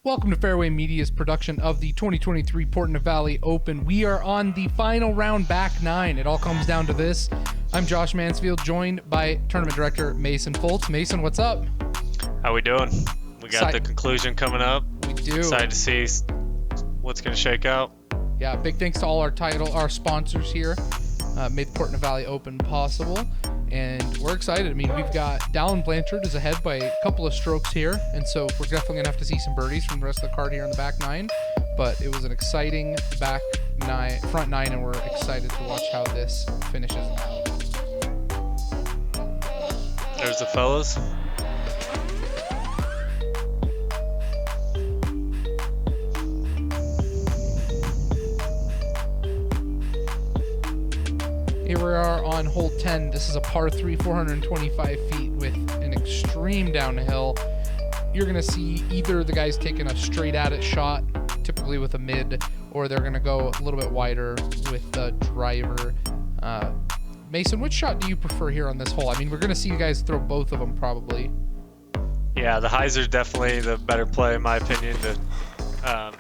Welcome to Fairway Media's production of the 2023 Portneuf Valley Open. We are on the final round, back nine. It all comes down to this. I'm Josh Mansfield, joined by Tournament Director Mason Foltz. Mason, what's up? How we doing? We got the conclusion coming up. We do. Excited to see what's going to shake out. Yeah, big thanks to all our sponsors here. Made the Portneuf Valley Open possible. And we're excited. I mean, we've got Dallin Blanchard is ahead by a couple of strokes here. And so we're definitely going to have to see some birdies from the rest of the card here in the back nine. But it was an exciting front nine, and we're excited to watch how this finishes out. There's the fellas. Here we are on hole 10. This is a par 3, 425 feet with an extreme downhill. You're going to see either the guys taking a straight at it shot, typically with a mid, or they're going to go a little bit wider with the driver. Mason, which shot do you prefer here on this hole? I mean, we're going to see you guys throw both of them probably. Yeah, the hyzer's definitely the better play, in my opinion, to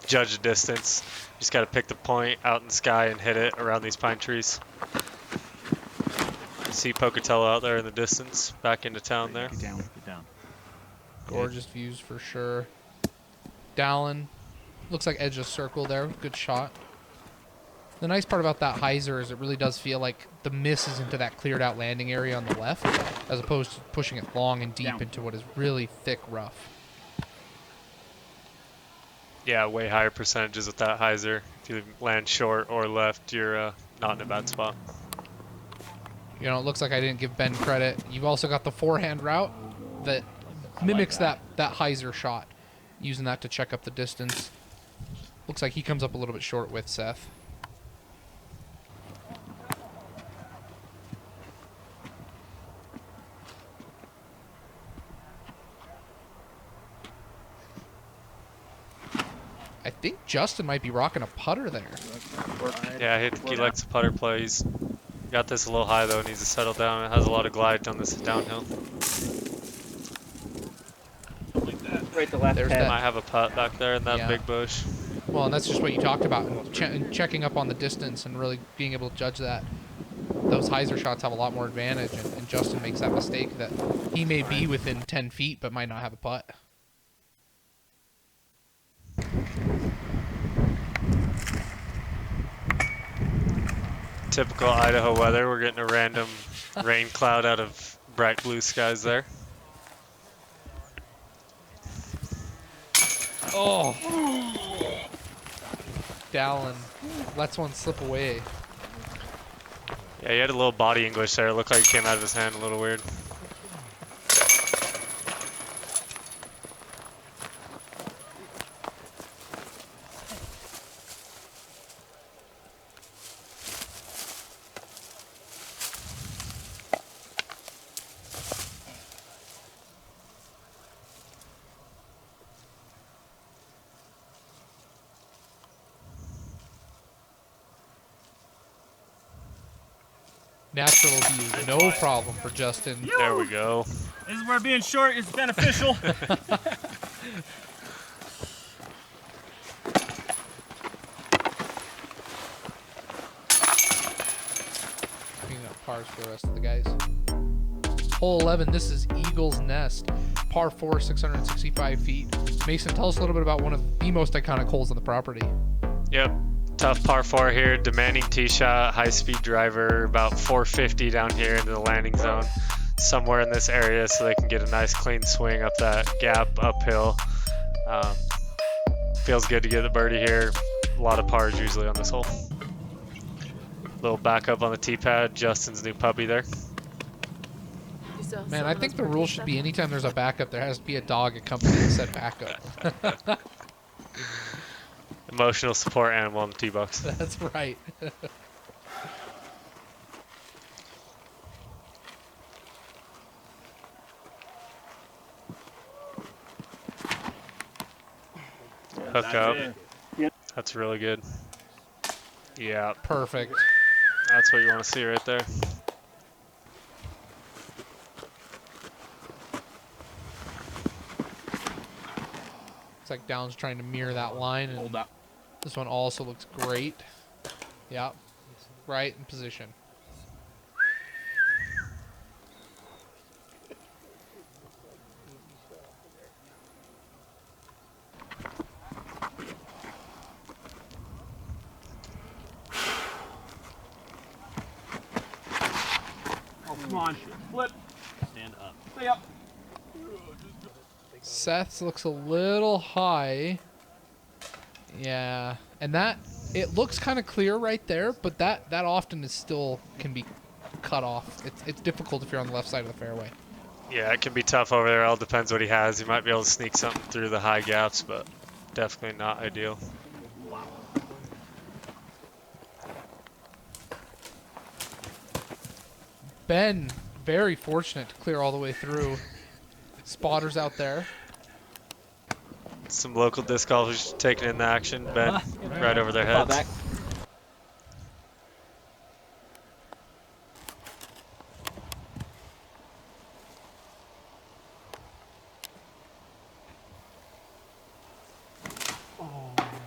judge the distance. Just got to pick the point out in the sky and hit it around these pine trees. See POCATELLO out there in the distance, back into town there. Get down. Gorgeous views for sure. Dallin, looks like edge of circle there. Good shot. The nice part about that hyzer is it really does feel like the miss is into that cleared out landing area on the left, as opposed to pushing it long and deep into what is really thick rough. Yeah, way higher percentages with that hyzer. If you land short or left, you're not in a bad spot. You know, it looks like I didn't give Ben credit. You've also got the forehand route that mimics that hyzer shot, using that to check up the distance. Looks like he comes up a little bit short with Seth. I think Justin might be rocking a putter there. Yeah, he likes the putter play. He's got this a little high though, needs to settle down. It has a lot of glide on this downhill. Like that. Right to left. Might have a putt back there in that big bush. Well, and that's just what you talked about, and checking up on the distance and really being able to judge that. Those hyzer shots have a lot more advantage, and Justin makes that mistake that he may be within 10 feet but might not have a putt. Typical Idaho weather. We're getting a random rain cloud out of bright blue skies there. Oh! Dallin lets one slip away. Yeah, he had a little body English there. It looked like it came out of his hand a little weird. Natural view, no problem for Justin. There we go. This is where being short is beneficial. I think that pars for the rest of the guys. Hole 11, this is Eagle's Nest. Par 4, 665 feet. Mason, tell us a little bit about one of the most iconic holes on the property. Yep. Tough par 4 here, demanding tee shot, high speed driver, about 450 down here into the landing zone, somewhere in this area so they can get a nice clean swing up that gap uphill. Feels good to get the birdie here. A lot of pars usually on this hole. Little backup on the tee pad, Justin's new puppy there. Man, I think the rule should be anytime there's a backup, there has to be a dog accompanying said backup. Emotional support animal on the tee box. That's right. Hook up. That's really good. Yeah. Perfect. That's what you want to see right there. like Dallin's trying to mirror that line. And Hold up. this one also looks great. Yeah, right in position. Oh, come on. Flip. Stand up. Stay up. Seth's looks a little high. Yeah, and that, it looks kind of clear right there, but that often is still can be cut off. It's difficult if you're on the left side of the fairway. Yeah, it can be tough over there. All depends what he has. He might be able to sneak something through the high gaps, but definitely not ideal. Ben, very fortunate to clear all the way through. Spotters out there. Some local disc golfers taking in the action. Ben, right over their heads. Back.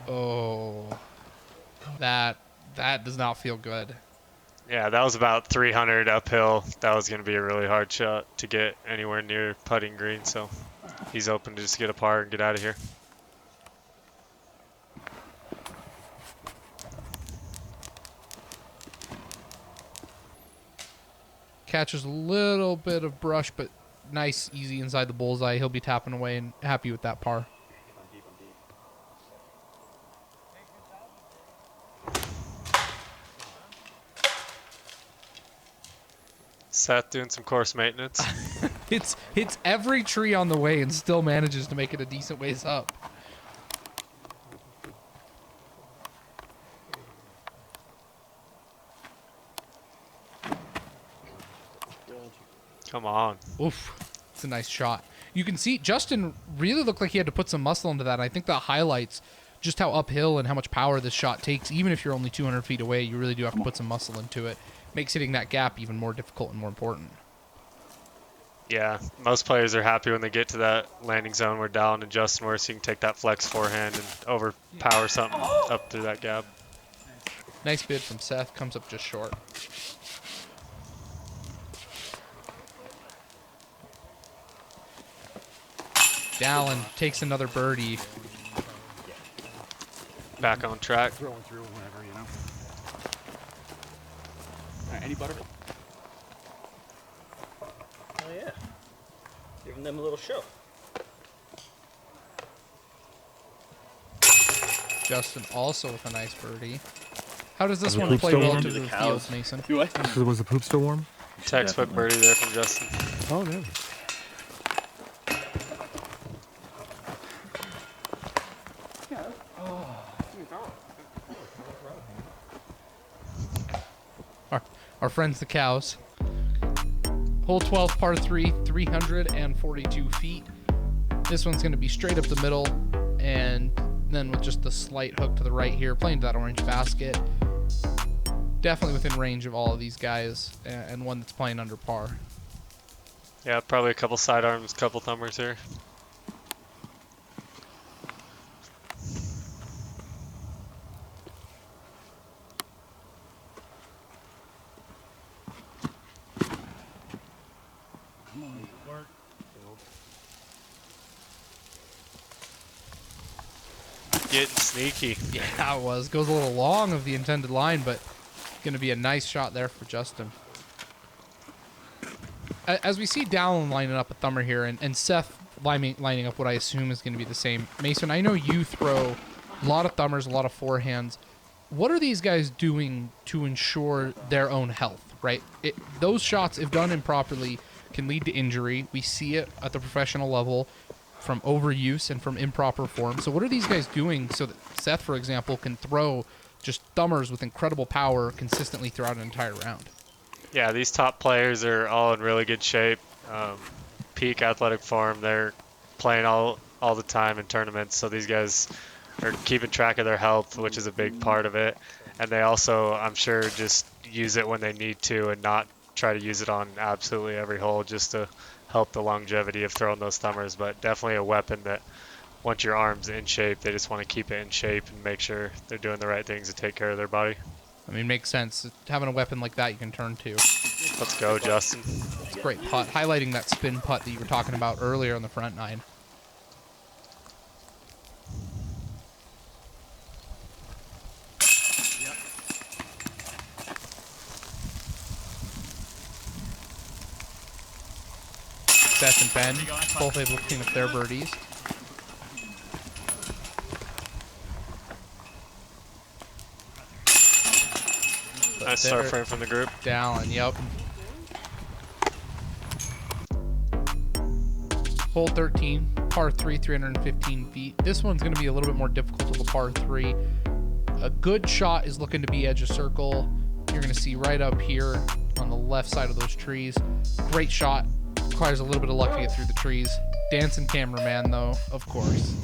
Oh, that does not feel good. Yeah, that was about 300 uphill. That was going to be a really hard shot to get anywhere near putting green, so he's open to just get a par and get out of here. Catches a little bit of brush, but nice, easy inside the bullseye. He'll be tapping away and happy with that par. Seth doing some course maintenance. Hits every tree on the way and still manages to make it a decent ways up. Come on. Oof, it's a nice shot. You can see Justin really looked like he had to put some muscle into that. And I think that highlights just how uphill and how much power this shot takes. Even if you're only 200 feet away, you really do have to put some muscle into it. Makes hitting that gap even more difficult and more important. Yeah, most players are happy when they get to that landing zone where Dallin and Justin were, so you can take that flex forehand and overpower something up through that gap. Nice bid from Seth, comes up just short. Dallin takes another birdie. Back on track. Throwing through whenever, you know. All right, any butter? Oh yeah, giving them a little show. Justin also with a nice birdie. How does this the one poop play still relative warm? to the Cows. fields, Mason? Do what? Was the poop still warm? Textbook birdie there from Justin. Oh, no. Our friends the cows. Hole 12, par 3, 342 feet. This one's going to be straight up the middle, and then with just the slight hook to the right here, playing to that orange basket. Definitely within range of all of these guys, and one that's playing under par. Yeah, probably a couple sidearms, couple thumbers here. Getting sneaky. Yeah, it was. Goes a little long of the intended line, but going to be a nice shot there for Justin. As we see Dallin lining up a thumber here, and Seth lining up what I assume is going to be the same. Mason, I know you throw a lot of thumbers, a lot of forehands. What are these guys doing to ensure their own health, right? Those shots, if done improperly, can lead to injury. We see it at the professional level from overuse and from improper form. So what are these guys doing so that Seth, for example, can throw just thumbers with incredible power consistently throughout an entire round? Yeah, these top players are all in really good shape. Peak athletic form. They're playing all the time in tournaments, so these guys are keeping track of their health, which is a big part of it. And they also, I'm sure, just use it when they need to and not try to use it on absolutely every hole just to help the longevity of throwing those thumbers. But definitely a weapon that once your arm's in shape, they just want to keep it in shape and make sure they're doing the right things to take care of their body. I mean, makes sense. Having a weapon like that you can turn to. Let's go, Justin. It's a great putt. Highlighting that spin putt that you were talking about earlier on the front nine. Seth and Ben, both able to clean up their birdies. Nice start frame from the group. Dallin, yep. Hole 13, par 3, 315 feet. This one's going to be a little bit more difficult to the par 3. A good shot is looking to be edge of circle. You're going to see right up here on the left side of those trees. Great shot. Requires a little bit of luck to get through the trees. Dancing cameraman, though, of course.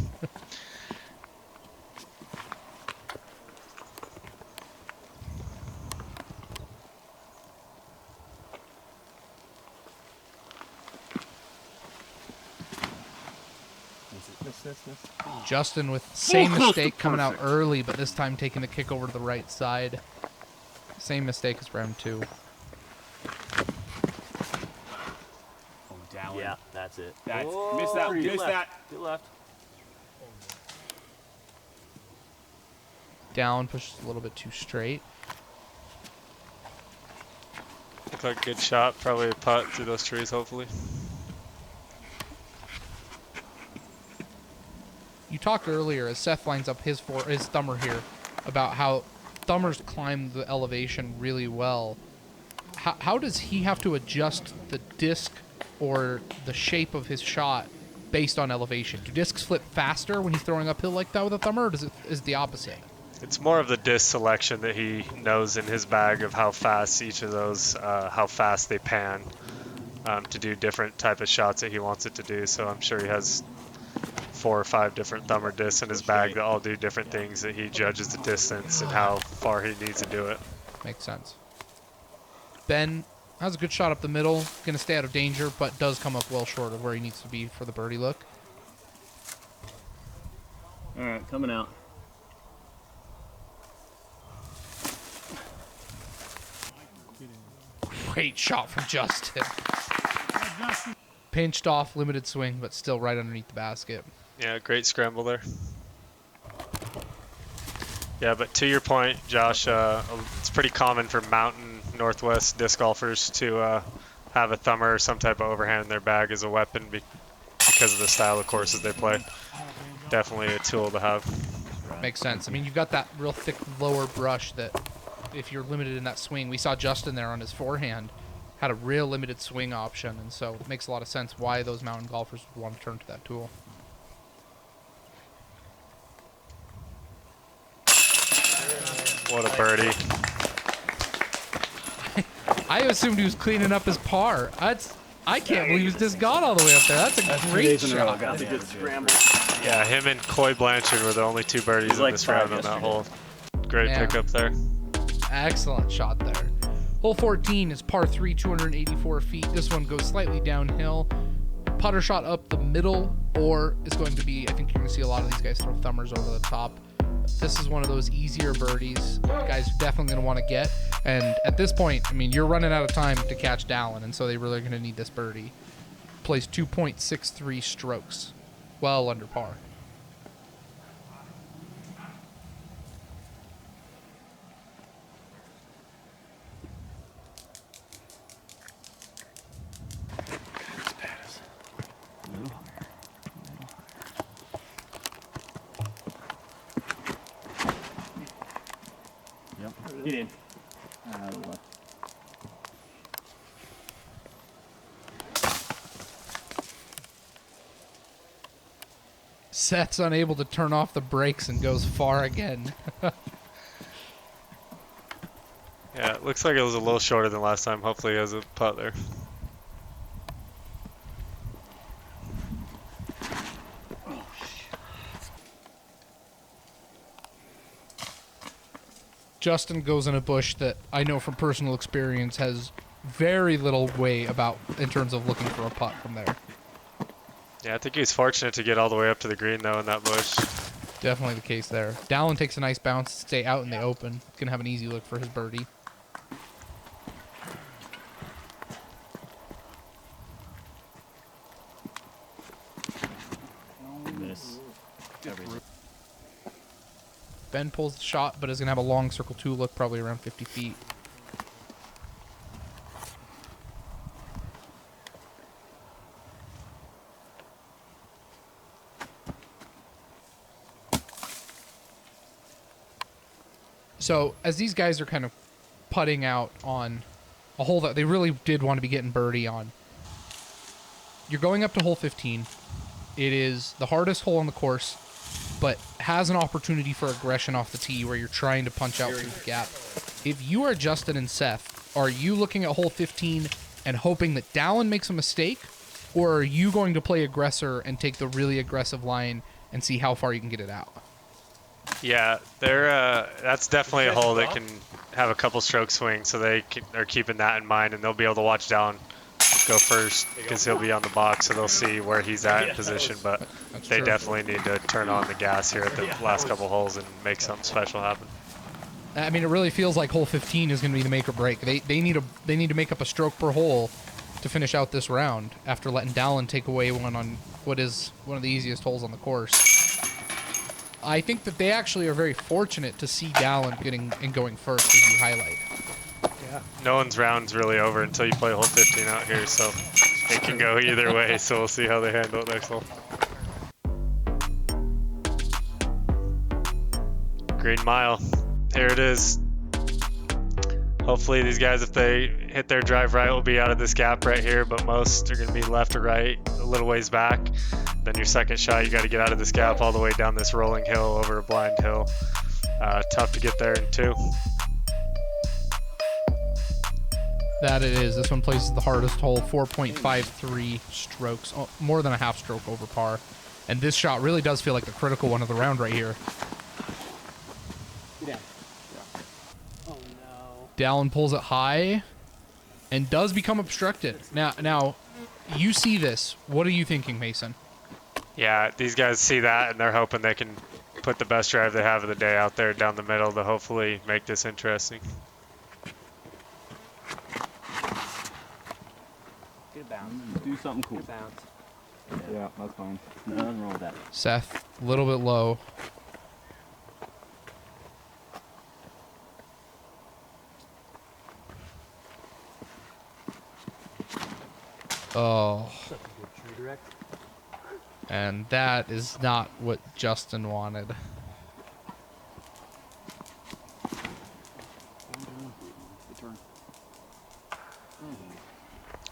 Justin with same mistake coming out early, but this time taking the kick over to the right side. Same mistake as round 2. Yeah, that's it. That's miss that. Miss that. To left. Down, pushes a little bit too straight. Looked like a good shot. Probably a putt through those trees, hopefully. You talked earlier as Seth lines up his thumber here about how thumbers climb the elevation really well. How does he have to adjust the disc or the shape of his shot based on elevation? Do discs flip faster when he's throwing uphill like that with a thumber, or is it the opposite? It's more of the disc selection that he knows in his bag of how fast each of those, how fast they pan to do different type of shots that he wants it to do. So I'm sure he has 4 or 5 different thumber discs in his bag that all do different things that he judges the distance and how far he needs to do it. Makes sense. Ben has a good shot up the middle, going to stay out of danger, but does come up well short of where he needs to be for the birdie look. All right, coming out. Great shot from Justin. Pinched off, limited swing, but still right underneath the basket. Yeah, great scramble there. Yeah, but to your point, Josh, it's pretty common for mountain northwest disc golfers to have a thumber or some type of overhand in their bag as a weapon because of the style of courses they play. Definitely a tool to have. Makes sense. I mean, you've got that real thick lower brush that if you're limited in that swing, we saw Justin there on his forehand, had a real limited swing option, and so it makes a lot of sense why those mountain golfers would want to turn to that tool. What a birdie. I assumed he was cleaning up his par. I can't believe he's just gone all the way up there. That's a great shot. That's a good scramble. Yeah, him and Coy Blanchard were the only 2 birdies in this round on that hole. Great pickup there. Excellent shot there. Hole 14 is par 3, 284 feet. This one goes slightly downhill. Putter shot up the middle, or it's going to be, I think you're going to see a lot of these guys throw thumbers over the top. This is one of those easier birdies guys are definitely going to want to get. And at this point, I mean, you're running out of time to catch Dallin, and so they really are going to need this birdie. Plays 2.63 strokes. Well under par. Get in. Seth's unable to turn off the brakes and goes far again. Yeah, it looks like it was a little shorter than last time. Hopefully he has a putt there. Justin goes in a bush that I know from personal experience has very little way about in terms of looking for a putt from there. Yeah, I think he's fortunate to get all the way up to the green though in that bush. Definitely the case there. Dallin takes a nice bounce, stay out in the open. Gonna have an easy look for his birdie. Miss. Everything. Ben pulls the shot, but is gonna have a long circle 2 look, probably around 50 feet. So as these guys are kind of putting out on a hole that they really did want to be getting birdie on, you're going up to hole 15. It is the hardest hole on the course, but has an opportunity for aggression off the tee where you're trying to punch out through the gap. If you are Justin and Seth, are you looking at hole 15 and hoping that Dallin makes a mistake, or are you going to play aggressor and take the really aggressive line and see how far you can get it out? Yeah, that's definitely a hole that can have a couple stroke swings, so they are keeping that in mind, and they'll be able to watch Dallin go first because he'll be on the box, so they'll see where he's at in position. But they definitely need to turn on the gas here at the last couple holes and make something special happen. I mean, it really feels like hole 15 is going to be the make or break. They need to make up a stroke per hole to finish out this round after letting Dallin take away one on what is one of the easiest holes on the course. I think that they actually are very fortunate to see Dallin getting and going first, as you highlight. Yeah. No one's round's really over until you play hole 15 out here, so it can go either way. So we'll see how they handle it next hole. Green mile. Here it is. Hopefully these guys, if they hit their drive right, will be out of this gap right here, but most are going to be left or right, a little ways back. Then your second shot, you got to get out of this gap all the way down this rolling hill over a blind hill. Tough to get there in 2. That it is. This one places the hardest hole, 4.53 strokes, more than a half stroke over par. And this shot really does feel like the critical one of the round right here. Yeah. Oh no. Dallin pulls it high and does become obstructed. Now, you see this. What are you thinking, Mason? Yeah, these guys see that and they're hoping they can put the best drive they have of the day out there down the middle to hopefully make this interesting. Good bounce. Do something cool. Good bounce. Yeah, that's fine. Nothing wrong with that. Seth, a little bit low. Oh. Such a good tree direct. And that is not what Justin wanted.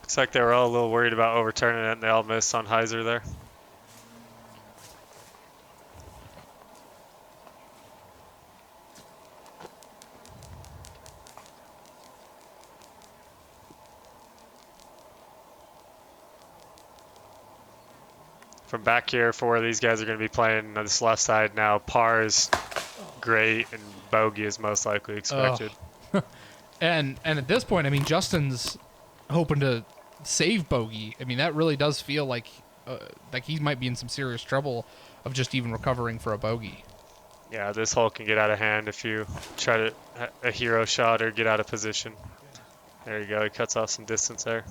Looks like they were all a little worried about overturning it and they all missed on hyzer there. From back here for where these guys are going to be playing on this left side now, par is great and bogey is most likely expected. Oh. and at this point, I mean, Justin's hoping to save bogey. I mean, that really does feel like he might be in some serious trouble of just even recovering for a bogey. Yeah, this hole can get out of hand if you try to a hero shot or get out of position. There you go. He cuts off some distance there.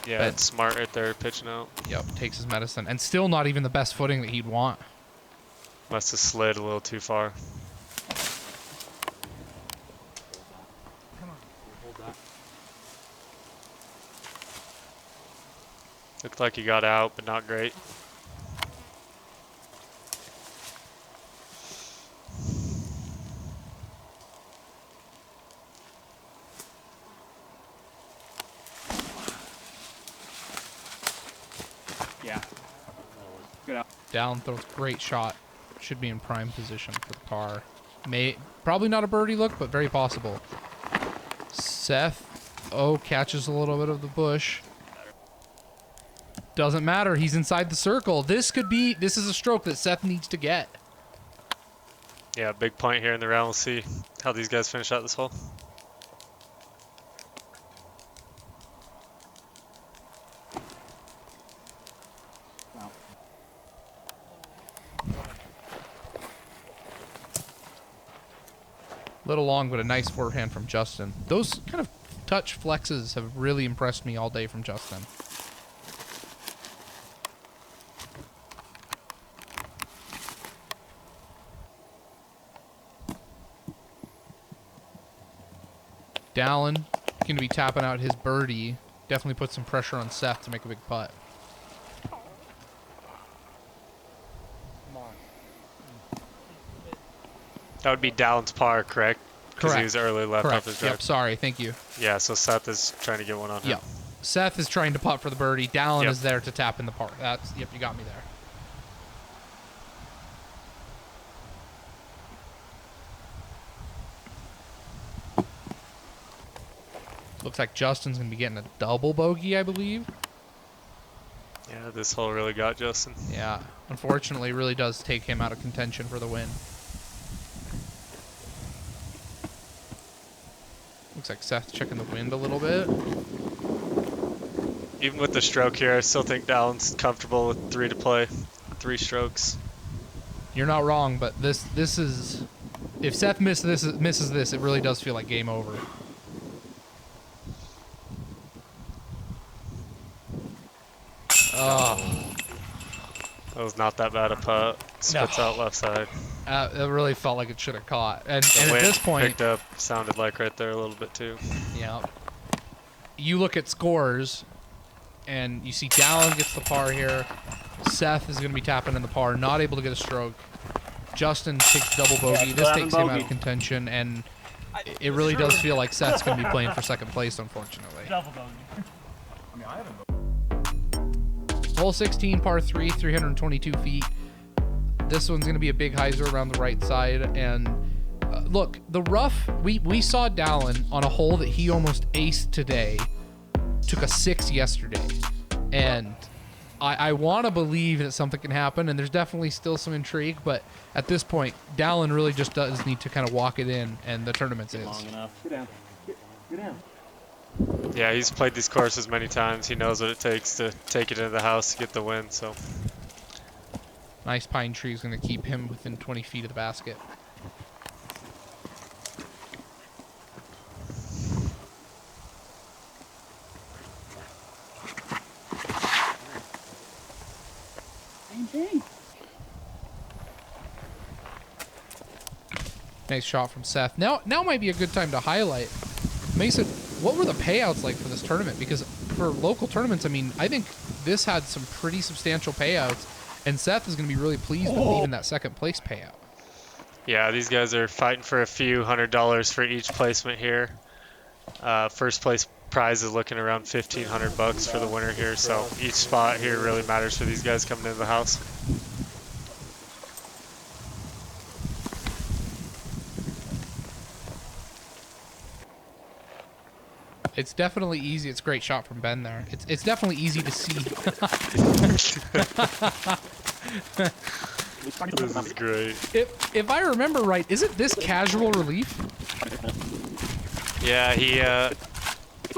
Yeah, Ben. it's smart right there, pitching out. Yep, takes his medicine. And still not even the best footing that he'd want. Must have slid a little too far. Come on. Hold that. Looked like he got out, but not great. Yeah. Good out. Down throws, great shot. Should be in prime position for the par. Probably not a birdie look, but very possible. Seth, catches a little bit of the bush. Doesn't matter. He's inside the circle. This is a stroke that Seth needs to get. Yeah, big point here in the round. We'll see how these guys finish out this hole. Little long, but a nice forehand from Justin. Those kind of touch flexes have really impressed me all day from Justin. Dallin going to be tapping out his birdie. Definitely put some pressure on Seth to make a big putt. That would be Dallin's par, correct? Because he was early left off his drive. Yep, sorry, thank you. Yeah, so Seth is trying to get one on him. Yep. Seth is trying to putt for the birdie. Dallin Yep. is there to tap in the par. That's, yep, you got me there. Looks like Justin's going to be getting a double bogey, I believe. Yeah, this hole really got Justin. Yeah, unfortunately, it really does take him out of contention for the win. Looks like Seth checking the wind a little bit. Even with the stroke here, I still think Dallin's comfortable with 3 to play. 3 strokes. You're not wrong, but this is... If Seth misses this, it really does feel like game over. Oh. That was not that bad a putt. Spits out left side. It really felt like it should have caught. And The at wind this point... picked up, sounded like right there a little bit too. Yeah. You look at scores, and you see Dallin gets the par here. Seth is going to be tapping in the par, not able to get a stroke. Justin takes double bogey. This takes him out of contention, and it really does feel like Seth's going to be playing for second place, unfortunately. Double bogey. I mean, I haven't. Hole 16, par 3, 322 feet. This one's going to be a big hyzer around the right side. And look, the rough, we saw Dallin on a hole that he almost aced today. Took a 6 yesterday. And I want to believe that something can happen. And there's definitely still some intrigue. But at this point, Dallin really just does need to kind of walk it in. And the tournament's is. Long enough. Get down. Get down. Yeah, he's played these courses many times. He knows what it takes to take it into the house to get the win. So Nice pine tree is going to keep him within 20 feet of the basket. Same thing. Nice shot from Seth. Now might be a good time to highlight. Mason, what were the payouts like for this tournament? Because for local tournaments, I mean, I think this had some pretty substantial payouts, and Seth is going to be really pleased with even that second place payout. yeah, these guys are fighting for a few $100s for each placement here. First place prize is looking around $1,500 for the winner here. So each spot here really matters for these guys coming into the house. It's definitely easy. It's a great shot from Ben there. It's definitely easy to see. This is great. If I remember right, isn't this casual relief? Yeah, he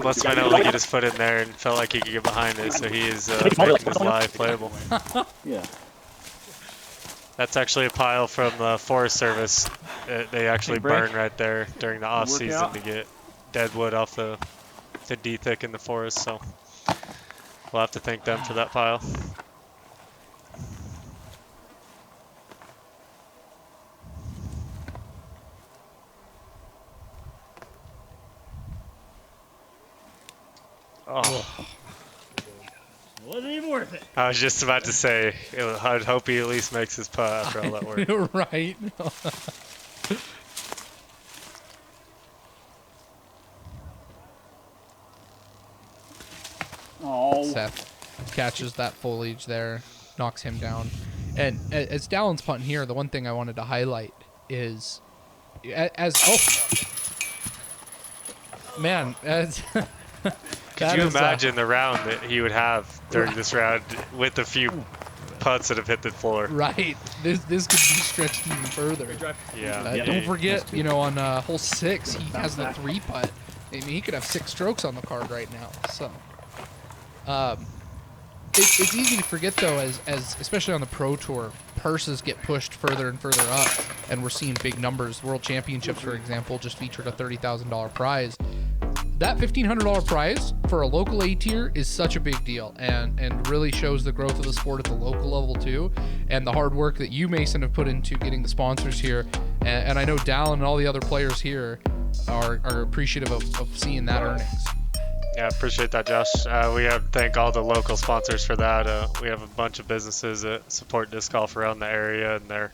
must have been able to get his foot in there and felt like he could get behind it, so he is making his live playable. Yeah. That's actually a pile from the Forest Service. They actually burn right there during the off season to get dead wood off the D-thick in the forest, so we'll have to thank them for that pile. Oh, It wasn't even worth it. I was just about to say, I'd hope he at least makes his putt after all that work. Right. Oh. Seth catches that foliage there, knocks him down. And as Dallin's putting here, the one thing I wanted to highlight is Could you imagine the round that he would have during this round with a few putts that have hit the floor. Right. This could be stretched even further. Yeah. Don't forget, you know, on hole 6, he has the 3 putt. I mean, he could have 6 strokes on the card right now. So, it's easy to forget though, as especially on the Pro Tour, purses get pushed further and further up, and we're seeing big numbers. World Championships, for example, just featured a $30,000 prize. That $1,500 prize for a local A-tier is such a big deal, and really shows the growth of the sport at the local level too, and the hard work that you, Mason, have put into getting the sponsors here. And I know Dallin and all the other players here are appreciative of seeing that earnings. Yeah, appreciate that, Josh. We have to thank all the local sponsors for that. We have a bunch of businesses that support disc golf around the area, and they're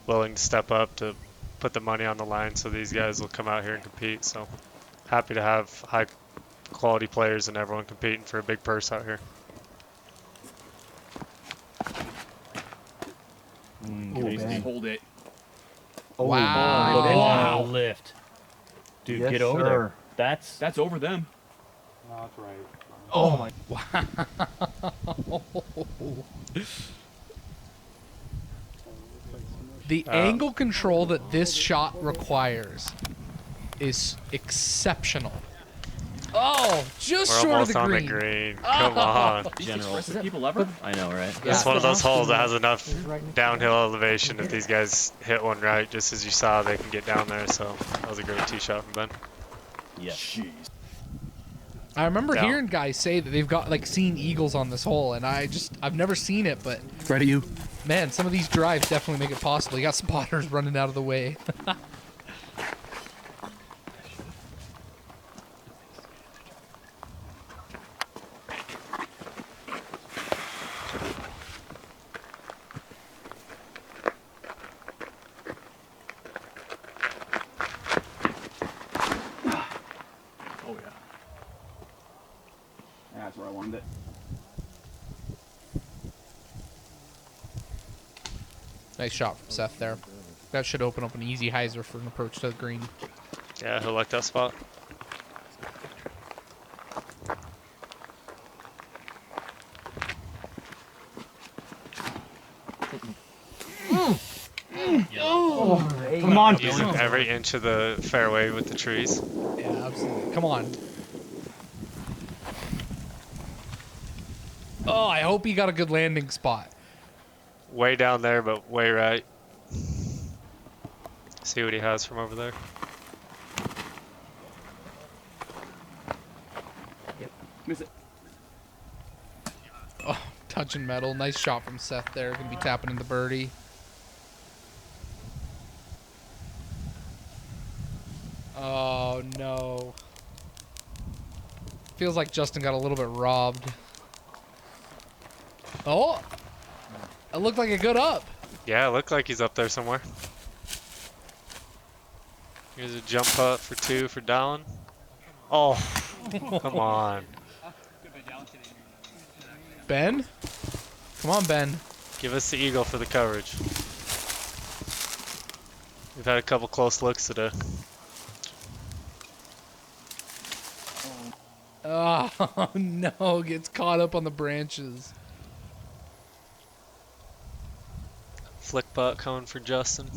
willing to step up to put the money on the line so these guys will come out here and compete. So happy to have high quality players and everyone competing for a big purse out here. Hold it. Wow. Wow. Lift. Dude, Yes, get over sir. there. That's over them. No, that's right. Oh my. The angle control that this shot requires is exceptional. Oh, just We're short of almost the on green. the green. Come on. General. People ever? I know, right? It's one of those holes that has enough downhill elevation. If these guys hit one right, just as you saw, they can get down there. So that was a great tee shot from Ben. Yeah. Jeez. I remember Yeah. hearing guys say that they've got like seen eagles on this hole, and I've never seen it, but Right at you. man, some of these drives definitely make it possible. You got spotters running out of the way. Oh yeah. That's where I wanted it. Nice shot from Seth there. That should open up an easy hyzer for an approach to the green. Yeah, he'll like that spot. Come on. Using every inch of the fairway with the trees. Yeah, absolutely. Come on. Oh, I hope he got a good landing spot. Way down there, but way right. See what he has from over there. Miss it. Oh, touching metal. Nice shot from Seth there. Gonna be tapping in the birdie. Oh, no. Feels like Justin got a little bit robbed. Oh! It looked like a good up. Yeah, it looked like he's up there somewhere. Here's a jump putt for 2 for Dallin. Oh, come on. Ben? Come on, Ben. Give us the eagle for the coverage. We've had a couple close looks today. Oh, no. Gets caught up on the branches. Flick putt coming for Justin.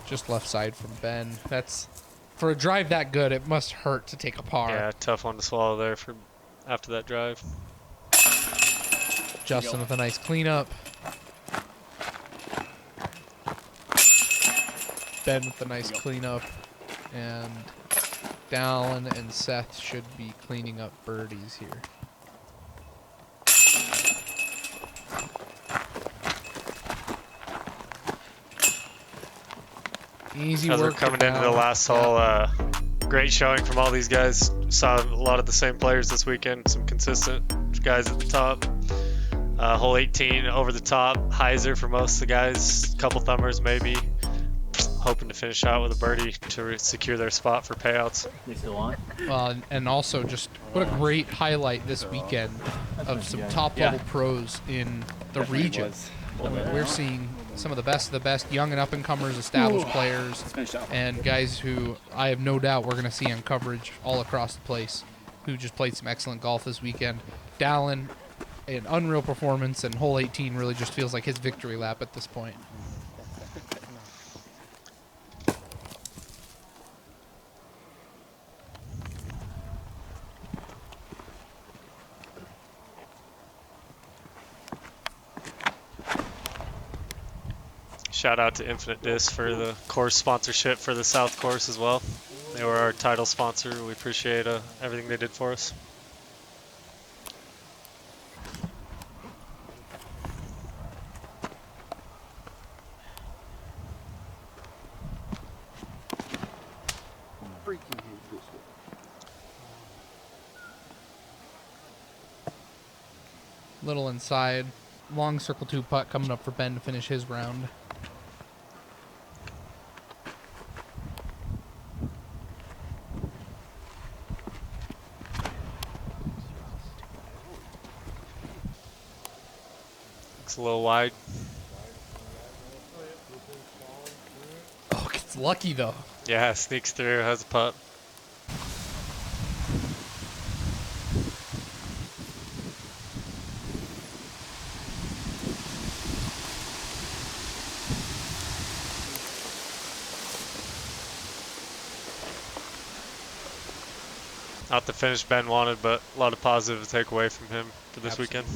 Just left side from Ben. That's, for a drive that good, it must hurt to take a par. Yeah, tough one to swallow there for after that drive. Justin with a nice cleanup. Ben with a nice cleanup. And Dallin and Seth should be cleaning up birdies here. Easy As we're work. coming into the last hole, great showing from all these guys. Saw a lot of the same players this weekend. Some consistent guys at the top. Hole 18 over the top. Hyzer for most of the guys. Couple thumbers maybe. hoping to finish out with a birdie to secure their spot for payouts. They still on? And also just what a great highlight this weekend of some top-level pros in the region. I mean, we're seeing some of the best young and up-and-comers, established players, and guys who I have no doubt we're going to see on coverage all across the place who just played some excellent golf this weekend. Dallin, an unreal performance, and hole 18 really just feels like his victory lap at this point. Shout out to Infinite Disc for the course sponsorship for the South Course as well. They were our title sponsor. We appreciate everything they did for us. Little inside. Long circle 2 putt coming up for Ben to finish his round. Looks a little wide. Oh, it's lucky though. Yeah, sneaks through, has a putt. Not the finish Ben wanted, but a lot of positive to take away from him for this weekend.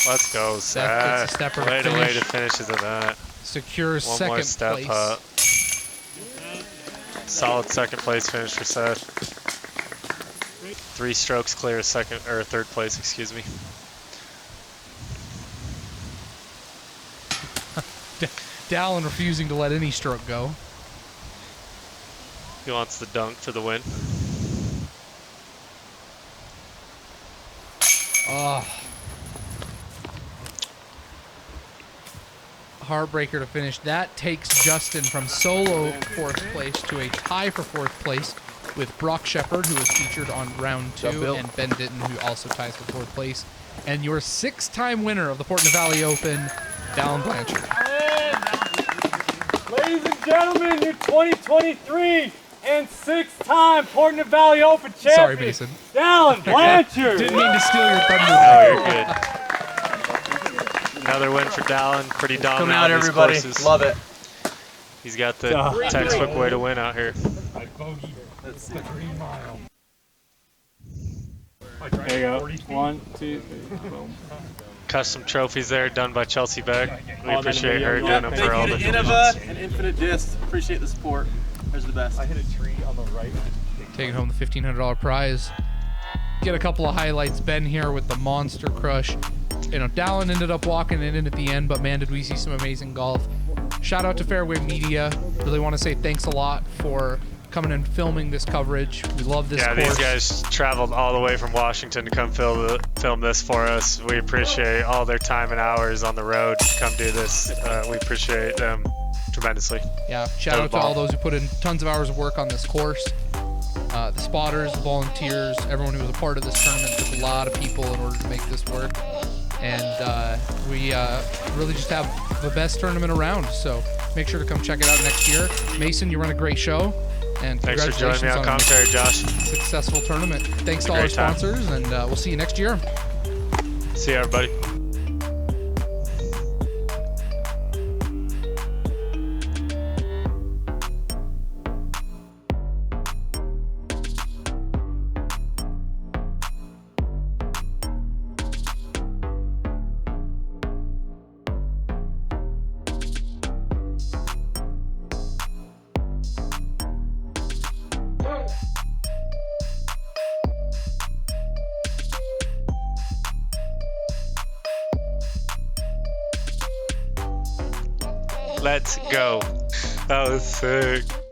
Let's go, Seth. Seth. Way to finish his event. Secures One second more step place. putt. Solid second place finish for Seth. 3 strokes clear third place, excuse me. Dallin refusing to let any stroke go. He wants the dunk for the win. Oh. Heartbreaker to finish. That takes Justin from solo 4th place to a tie for 4th place with Brock Shepard, who was featured on round 2, and Ben Ditton, who also ties for 4th place. And your 6-time winner of the Portneuf Valley Open, Dallin Blanchard. Ladies and gentlemen, your 2023 and 6-time Portneuf Valley Open champion. Sorry, Mason. Dallin Blanchard. Didn't mean to steal your thunder. Oh, you're good. Another win for Dallin. Pretty dominant. Come out, everybody. Courses. Love it. He's got the textbook way to win out here. That's the 3 mile. There you go. 1, 2, 3. Boom. Custom trophies there done by Chelsea Beck. We appreciate her doing them for all the Thank you to Innova and Infinite Disc. Appreciate the support. There's the best. I hit a tree on the right. Taking home the $1,500 prize. Get a couple of highlights. Ben here with the monster crush. You know, Dallin ended up walking it in at the end, but man, did we see some amazing golf. Shout out to Fairway Media. Really want to say thanks a lot for coming and filming this coverage. We love this course. These guys traveled all the way from Washington to come film this for us. We appreciate all their time and hours on the road to come do this. We appreciate them tremendously. Yeah, shout out to all those who put in tons of hours of work on this course. The spotters, the volunteers, everyone who was a part of this tournament. Took a lot of people in order to make this work. And we really just have the best tournament around. So make sure to come check it out next year. Mason, you run a great show. And thanks for congratulations joining me on commentary, Josh. Successful tournament. Thanks to all our sponsors, and we'll see you next year. See you, everybody. Let's go. That was sick.